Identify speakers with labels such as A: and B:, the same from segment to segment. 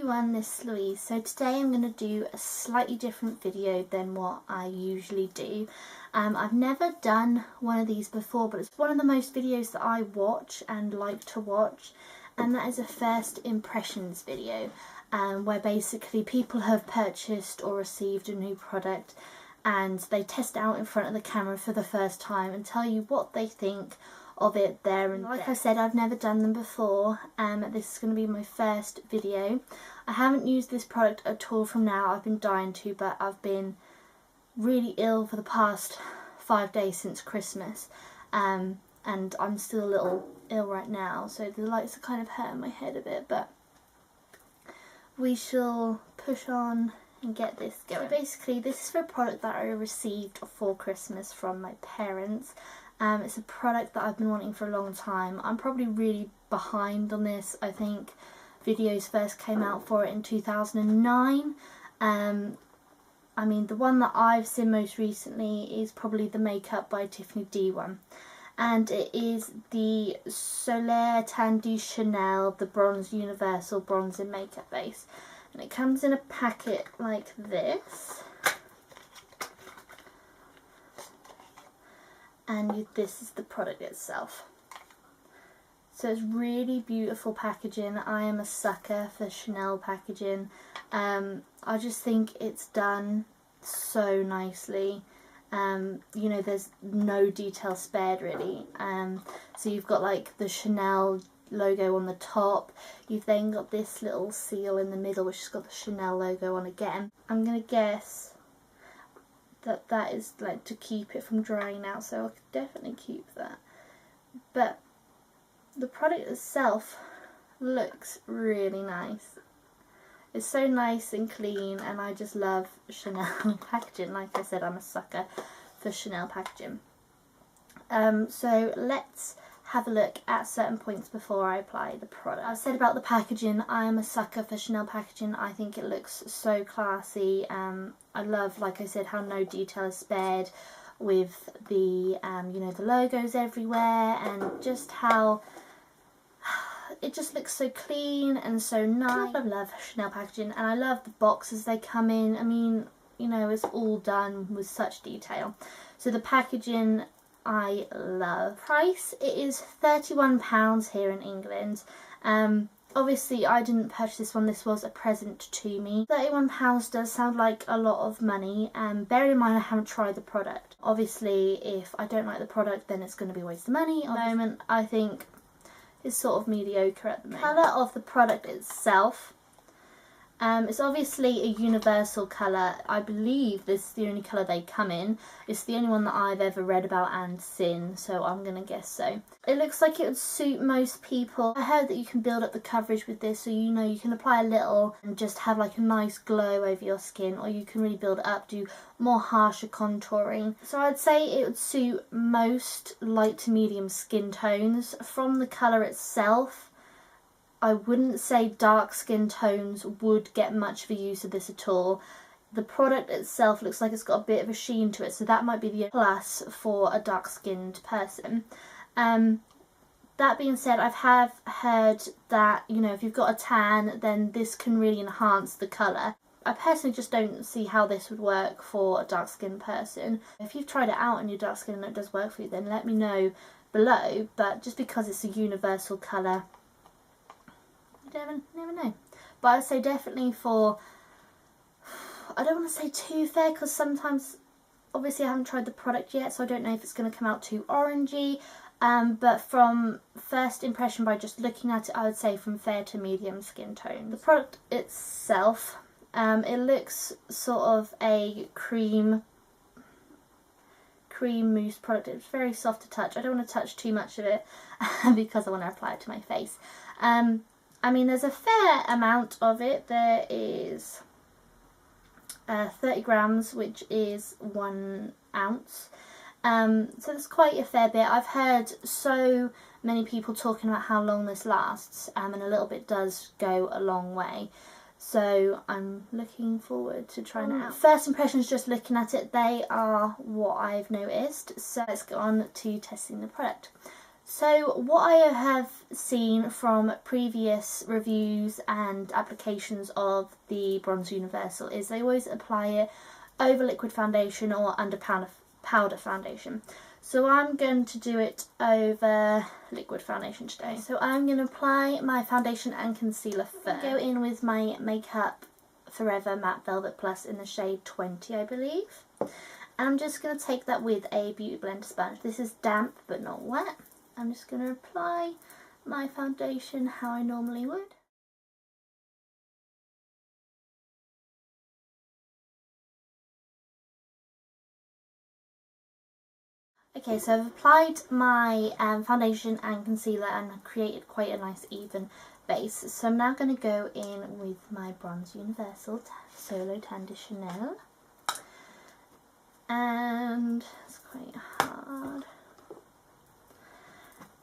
A: everyone, this is Louise. So today I'm going to do a slightly different video than what I usually do. I've never done one of these before, but it's one of the most videos that I watch and like to watch, and that is a first impressions video, where basically people have purchased or received a new product and they test it out in front of the camera for the first time and tell you what they think of it there and like I said, I've never done them before, and this is going to be my first video. I haven't used this product at all from now. I've been dying to, but I've been really ill for the past 5 days since Christmas, and I'm still a little ill right now, so the lights are kind of hurting my head a bit, but we shall push on and get this going. So basically this is for a product that I received for Christmas from my parents. It's a product that I've been wanting for a long time. I'm probably really behind on this. I think videos first came out for it in 2009. I mean, the one that I've seen most recently is probably the Makeup by Tiffany D one. And it is the Soleil Tan du Chanel, the Bronze Universal Bronzing Makeup Base. And it comes in a packet like this. And this is the product itself. So it's really beautiful packaging. I am a sucker for Chanel packaging. I just think it's done so nicely. You know, there's no detail spared really. So you've got like the Chanel logo on the top. You've then got this little seal in the middle which has got the Chanel logo on again. I'm gonna guess that is like to keep it from drying out, so I could definitely keep that. But the product itself looks really nice. It's so nice and clean, and I just love Chanel packaging. Like I said, I'm a sucker for Chanel packaging. So let's have a look at certain points before I apply the product. I said about the packaging, I'm a sucker for Chanel packaging. I think it looks so classy. I love, like I said, how no detail is spared with the, you know, the logos everywhere, and just how it just looks so clean and so nice. I love Chanel packaging, and I love the boxes they come in. I mean, you know, it's all done with such detail. So the packaging I love. Price, it is £31 here in England. Obviously I didn't purchase this one, this was a present to me. £31 does sound like a lot of money, bearing in mind I haven't tried the product. Obviously if I don't like the product then it's going to be a waste of money. At the moment I think it's sort of mediocre at the moment. Colour of the product itself. It's obviously a universal colour. I believe this is the only colour they come in. It's the only one that I've ever read about and seen, so I'm going to guess so. It looks like it would suit most people. I heard that you can build up the coverage with this, so you know you can apply a little and just have like a nice glow over your skin, or you can really build it up, do more harsher contouring. So I'd say it would suit most light to medium skin tones. From the colour itself, I wouldn't say dark skin tones would get much of a use of this at all. The product itself looks like it's got a bit of a sheen to it, so that might be the plus for a dark skinned person. That being said, I have heard that, you know, if you've got a tan then this can really enhance the colour. I personally just don't see how this would work for a dark skinned person. If you've tried it out and you're dark skinned and it does work for you, then let me know below, but just because it's a universal colour, you never know. But I'd say definitely for, I don't want to say too fair, because sometimes, obviously I haven't tried the product yet, so I don't know if it's going to come out too orangey, but from first impression by just looking at it, I would say from fair to medium skin tone. The product itself, it looks sort of a cream mousse product. It's very soft to touch. I don't want to touch too much of it because I want to apply it to my face. I mean, there's a fair amount of it. There is 30 grams, which is 1 ounce. So there's quite a fair bit. I've heard so many people talking about how long this lasts, and a little bit does go a long way. So I'm looking forward to trying it out. First impressions, just looking at it, they are what I've noticed. So let's go on to testing the product. So what I have seen from previous reviews and applications of the Bronze Universal is they always apply it over liquid foundation or under powder foundation. So I'm going to do it over liquid foundation today. So I'm going to apply my foundation and concealer first. Go in with my Makeup Forever Matte Velvet Plus in the shade 20, I believe. And I'm just going to take that with a Beauty Blender sponge. This is damp but not wet. I'm just going to apply my foundation how I normally would. Okay, so I've applied my foundation and concealer and created quite a nice even base. So I'm now going to go in with my Bronze Universal Soleil Tan de Chanel. And it's quite hard.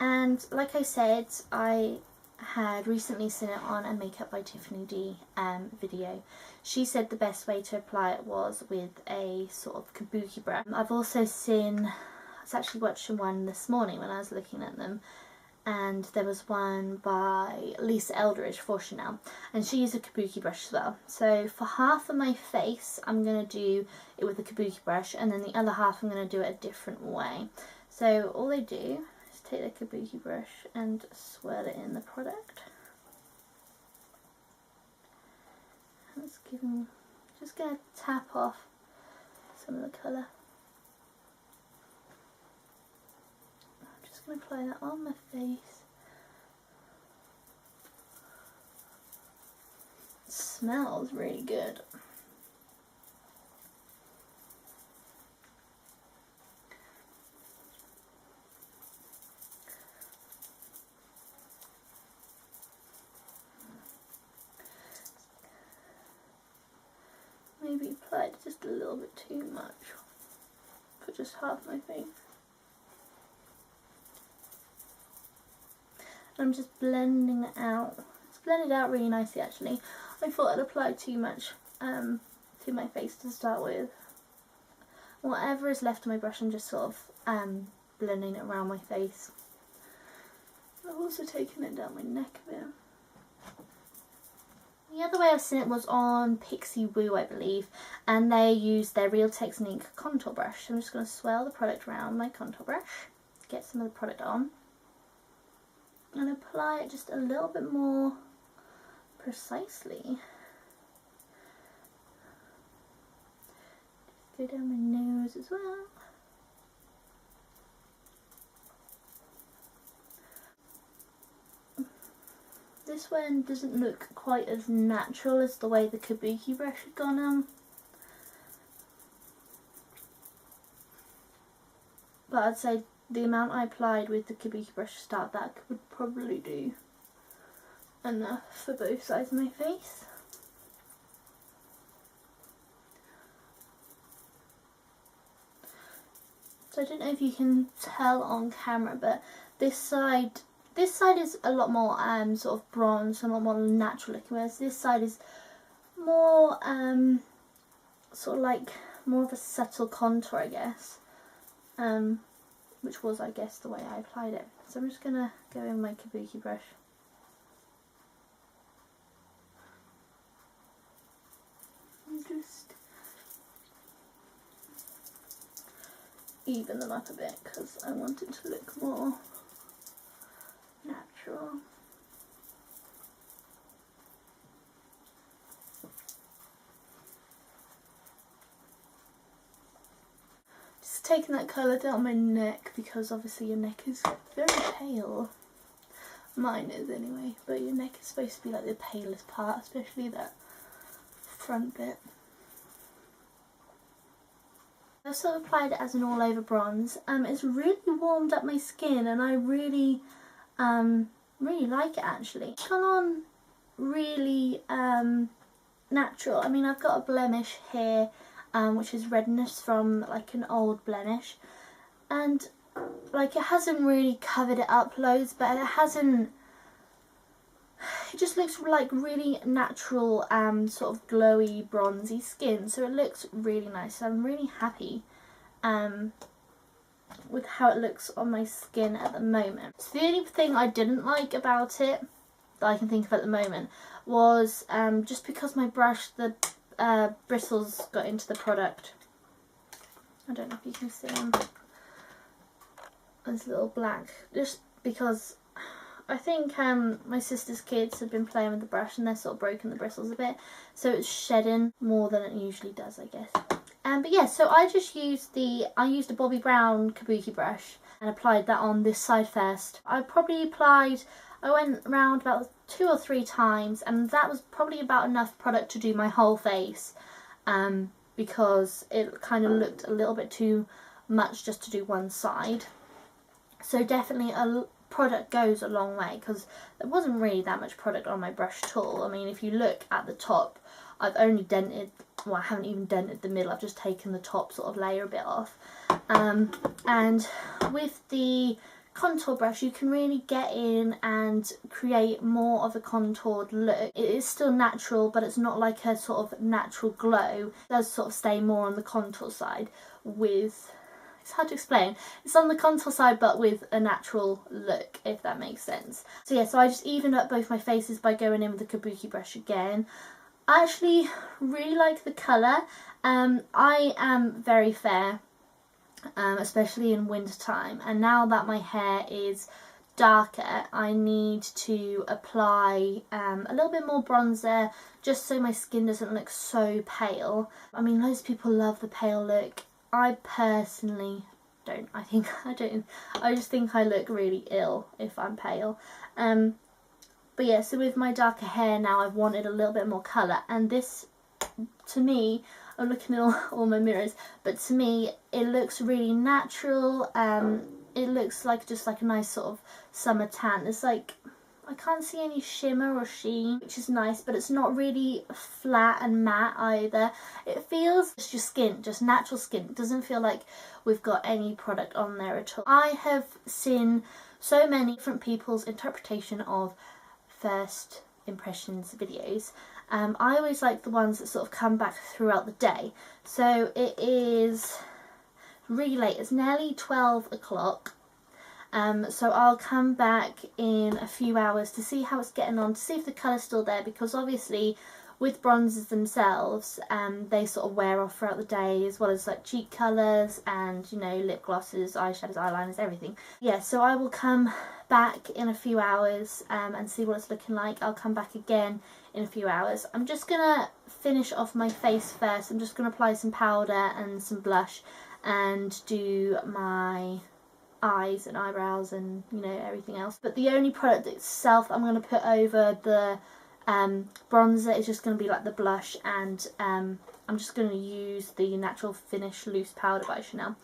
A: And like I said, I had recently seen it on a Makeup by Tiffany D video. She said the best way to apply it was with a sort of kabuki brush. I've also seen, I was actually watching one this morning when I was looking at them, and there was one by Lisa Eldridge for Chanel, and she used a kabuki brush as well. So for half of my face I'm going to do it with a kabuki brush, and then the other half I'm going to do it a different way. So all I do is take the kabuki brush and swirl it in the product. Just going to tap off some of the colour. I'm just going to apply that on my face. It smells really good. Maybe applied just a little bit too much for just half my face. I'm just blending it out. It's blended out really nicely actually. I thought I'd applied too much to my face to start with. Whatever is left of my brush, I'm just sort of blending it around my face. I've also taken it down my neck a bit. The other way I've seen it was on Pixie Woo, I believe, and they used their Real Technique contour brush. So I'm just going to swirl the product around my contour brush, get some of the product on, and apply it just a little bit more precisely. Just go down my nose as well. This one doesn't look quite as natural as the way the kabuki brush had gone on. But I'd say the amount I applied with the kabuki brush to start, that would probably do enough for both sides of my face. So I don't know if you can tell on camera, but this side is a lot more sort of bronze and a lot more natural looking, whereas this side is more sort of like more of a subtle contour, I guess, which was, I guess, the way I applied it. So I'm just gonna go in with my kabuki brush. And just even them up a bit because I want it to look more natural. Just taking that colour down my neck because obviously your neck is very pale. Mine is anyway, but your neck is supposed to be like the palest part, especially that front bit. I've sort of applied it as an all over bronze. It's really warmed up my skin and I really like it actually. It's gone on really natural. I mean, I've got a blemish here, which is redness from like an old blemish, and like it hasn't really covered it up loads, but it just looks like really natural sort of glowy bronzy skin, so it looks really nice. So I'm really happy with how it looks on my skin at the moment. So the only thing I didn't like about it that I can think of at the moment was just because my brush, the bristles got into the product. I don't know if you can see them. This little black, just because I think my sister's kids have been playing with the brush and they're sort of broken the bristles a bit, so it's shedding more than it usually does, I guess. But yeah, so I just used a Bobbi Brown kabuki brush and applied that on this side first. I went around about 2 or 3 times, and that was probably about enough product to do my whole face, because it kind of looked a little bit too much just to do one side. So definitely product goes a long way, because there wasn't really that much product on my brush at all. I mean, if you look at the top, I've only dented, well, I haven't even dented the middle, I've just taken the top sort of layer a bit off. And with the contour brush, you can really get in and create more of a contoured look. It is still natural, but it's not like a sort of natural glow. It does sort of stay more on the contour side with, it's hard to explain. It's on the contour side but with a natural look, if that makes sense. So yeah, so I just evened up both my faces by going in with the kabuki brush again. I actually really like the colour. I am very fair, especially in winter time, and now that my hair is darker, I need to apply a little bit more bronzer just so my skin doesn't look so pale. I mean, loads of people love the pale look. I personally don't. I just think I look really ill if I'm pale. But yeah, so with my darker hair now, I've wanted a little bit more colour, and this, to me, I'm looking at all my mirrors, but to me it looks really natural. It looks like just like a nice sort of summer tan. It's like, I can't see any shimmer or sheen, which is nice, but it's not really flat and matte either. It feels just your skin, just natural skin. It doesn't feel like we've got any product on there at all. I have seen so many different people's interpretation of first impressions videos. I always like the ones that sort of come back throughout the day. So it is really late, it's nearly 12 o'clock. So I'll come back in a few hours to see how it's getting on, to see if the colour's still there, because obviously with bronzers themselves, they sort of wear off throughout the day, as well as like cheek colours and, you know, lip glosses, eyeshadows, eyeliners, everything. Yeah, so I will come back in a few hours and see what it's looking like. I'll come back again in a few hours. I'm just gonna finish off my face first. I'm just gonna apply some powder and some blush and do my eyes and eyebrows and, you know, everything else. But the only product itself I'm going to put over the bronzer is just going to be like the blush, and I'm just going to use the Natural Finish Loose Powder by Chanel.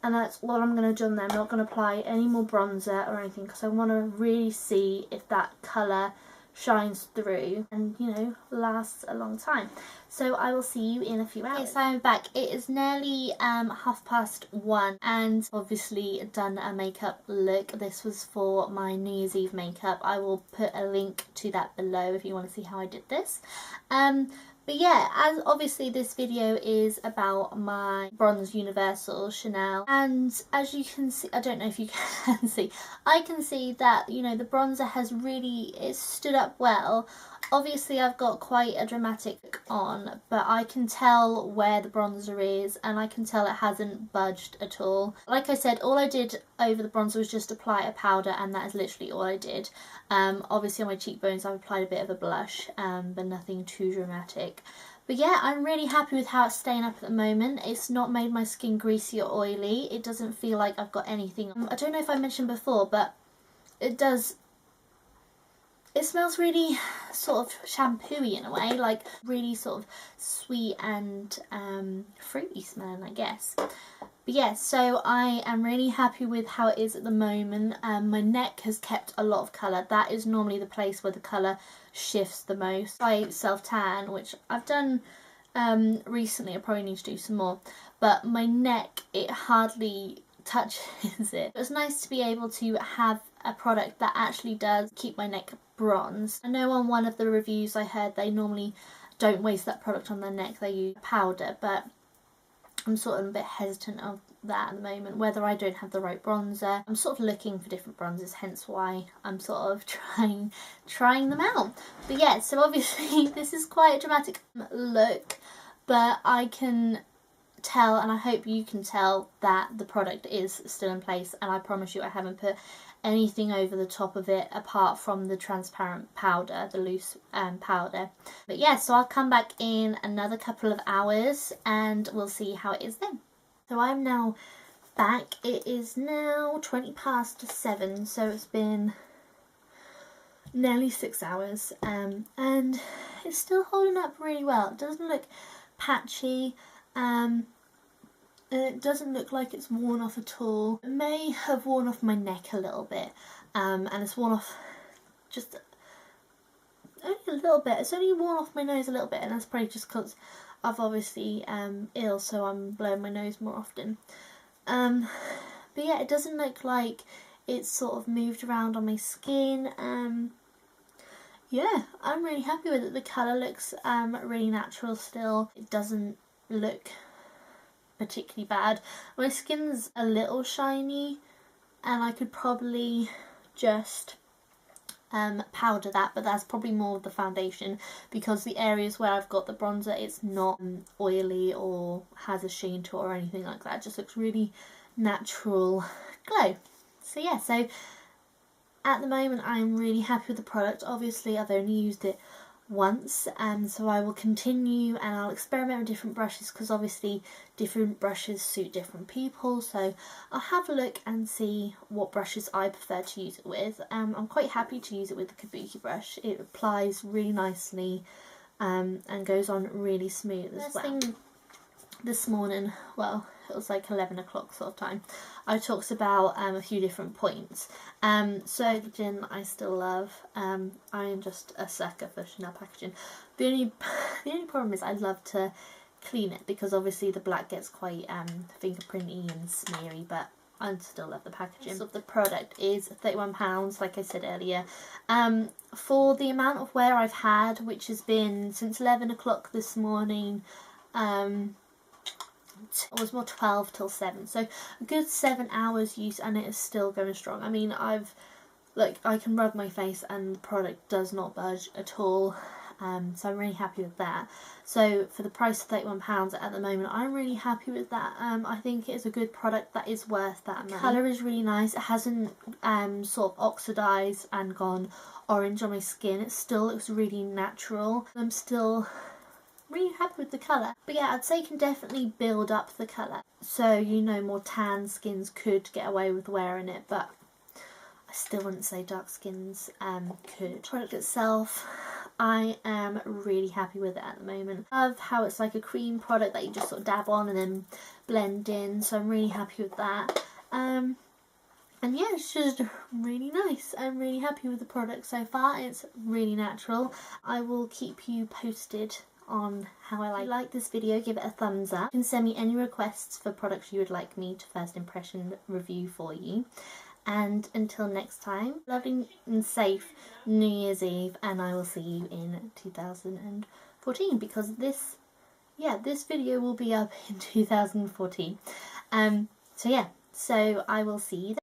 A: And that's all I'm going to do on there. I'm not going to apply any more bronzer or anything, because I want to really see if that colour shines through and, you know, lasts a long time. So I will see you in a few hours. Okay, so I'm back. It is nearly 1:30 and obviously done a makeup look. This was for my New Year's Eve makeup. I will put a link to that below if you want to see how I did this. But yeah, as obviously this video is about my Bronze Universal Chanel, and as you can see, I don't know if you can see, I can see that, you know, the bronzer has really, it's stood up well. Obviously I've got quite a dramatic look on, but I can tell where the bronzer is, and I can tell it hasn't budged at all. Like I said, all I did over the bronzer was just apply a powder, and that is literally all I did. Obviously on my cheekbones I've applied a bit of a blush, but nothing too dramatic. But yeah, I'm really happy with how it's staying up at the moment. It's not made my skin greasy or oily. It doesn't feel like I've got anything. I don't know if I mentioned before, but it does. It smells really sort of shampoo-y in a way, like really sort of sweet and fruity smelling, I guess. But yeah, so I am really happy with how it is at the moment. My neck has kept a lot of colour. That is normally the place where the colour shifts the most. I self-tan, which I've done recently. I probably need to do some more. But my neck, it hardly touches it. It's nice to be able to have a product that actually does keep my neck bronzed. I know on one of the reviews I heard they normally don't waste that product on their neck, they use powder, but I'm sort of a bit hesitant of that at the moment, whether I don't have the right bronzer. I'm sort of looking for different bronzers, hence why I'm sort of trying them out. But yeah, so obviously this is quite a dramatic look, but I can tell, and I hope you can tell, that the product is still in place, and I promise you I haven't put anything over the top of it apart from the transparent powder, the loose powder. But yeah, so I'll come back in another couple of hours and we'll see how it is then. So I'm now back. It is now 7:20, so it's been nearly 6 hours, and it's still holding up really well. It doesn't look patchy, and it doesn't look like it's worn off at all. It may have worn off my neck a little bit, and it's worn off just only a little bit. It's only worn off my nose a little bit, and that's probably just because I've obviously ill, so I'm blowing my nose more often. But yeah, it doesn't look like it's sort of moved around on my skin. Yeah, I'm really happy with it. The colour looks really natural still. It doesn't look particularly bad. My skin's a little shiny, and I could probably just powder that, but that's probably more of the foundation, because the areas where I've got the bronzer, it's not oily or has a sheen to it or anything like that. It just looks really natural glow. So yeah, so at the moment I'm really happy with the product. Obviously I've only used it once, so I will continue and I'll experiment with different brushes, because obviously different brushes suit different people, so I'll have a look and see what brushes I prefer to use it with. I'm quite happy to use it with the Kabuki brush. It applies really nicely and goes on really smooth as well. This morning, well, it was like 11 o'clock sort of time, I talked about a few different points. So the gin I still love. I am just a sucker for Chanel packaging. The only problem is I love to clean it, because obviously the black gets quite fingerprinty and smeary, but I still love the packaging. So the product is £31, like I said earlier. For the amount of wear I've had, which has been since 11 o'clock this morning, it was more 12 till 7, so a good 7 hours use, and it is still going strong. I mean, I can rub my face and the product does not budge at all, so I'm really happy with that. So for the price of £31 at the moment, I'm really happy with that. I think it is a good product that is worth that amount. The colour is really nice. It hasn't sort of oxidised and gone orange on my skin. It still looks really natural. I'm still really happy with the colour. But yeah, I'd say you can definitely build up the colour. So, you know, more tan skins could get away with wearing it, but I still wouldn't say dark skins could. The product itself, I am really happy with it at the moment. I love how it's like a cream product that you just sort of dab on and then blend in, so I'm really happy with that. And yeah, it's just really nice. I'm really happy with the product so far. It's really natural. I will keep you posted on how I like this video. Give it a thumbs up. You can send me any requests for products you would like me to first impression review for you. And until next time, loving and safe New Year's Eve, and I will see you in 2014, because this video will be up in 2014. So yeah, so I will see you then.